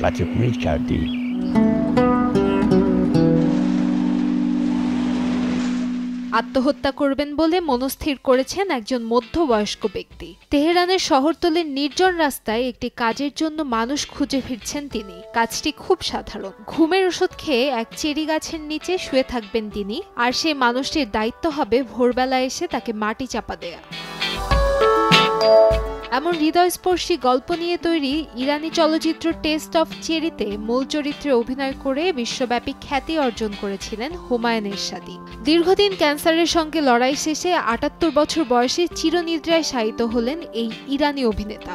পাথর-মিষ্টাদি। আত্মহত্যা করবেন বলে মনস্থির করেছেন একজন মধ্যবয়স্ক ব্যক্তি। তেহরানের শহরতলির নির্জন রাস্তায় একটি কাজের জন্য মানুষ খুঁজে ফিরছেন তিনি। কাজটি খুব সাধারণ। ঘুমের ওষুধ খেয়ে এক চেরি গাছের নিচে শুয়ে থাকবেন তিনি, আর সেই মানুষটির দায়িত্ব হবে ভোরবেলা এসে তাকে মাটি চাপা দেয়া। এমন হৃদয়স্পর্শী গল্প নিয়ে তৈরি ইরানি চলচ্চিত্র টেস্ট অফ চেরিতে মূল চরিত্রে অভিনয় করে বিশ্বব্যাপী খ্যাতি অর্জন করেছিলেন হুমায়ুন এরশাদি। দীর্ঘদিন ক্যান্সারের সঙ্গে লড়াই শেষে ৭৮ বছর বয়সে চিরনিদ্রায় শায়িত হলেন এই ইরানি অভিনেতা।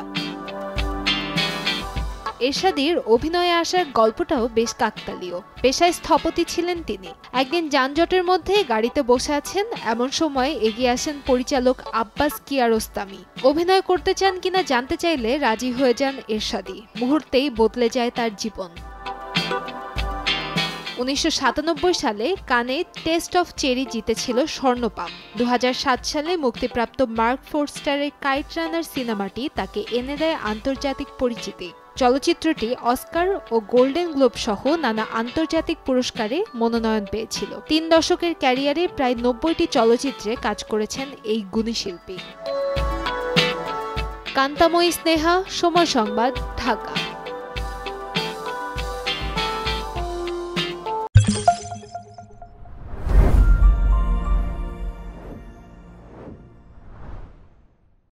এরশাদির অভিনয়ে আসার গল্পটাও বেশ কাকতালীয়। পেশায় স্থপতি ছিলেন তিনি। একদিন যানজটের মধ্যে গাড়িতে বসে আছেন, এমন সময় এগিয়ে আসেন পরিচালক আব্বাস কিয়ারোস্তামি। অভিনয় করতে চান কিনা জানতে চাইলে রাজি হয়ে যান এরশাদি। মুহূর্তেই বদলে যায় তার জীবন। ১৯৯৭ সালে কানে টেস্ট অফ চেরি জিতেছিল স্বর্ণপাম। ২০০৭ সালে মুক্তিপ্রাপ্ত মার্ক ফোরস্টারের কাইট রানার সিনেমাটি তাকে এনে দেয় আন্তর্জাতিক পরিচিতি। চলচ্চিত্রটি অস্কার ও গোল্ডেন গ্লোব সহ নানা আন্তর্জাতিক পুরস্কারে মনোনয়ন পেয়েছিল। ৩ দশকের ক্যারিয়ারে প্রায় ৯০টি চলচ্চিত্রে কাজ করেছেন এই গুণী শিল্পী। কান্তাময়ী স্নেহা, সময় সংবাদ, ঢাকা।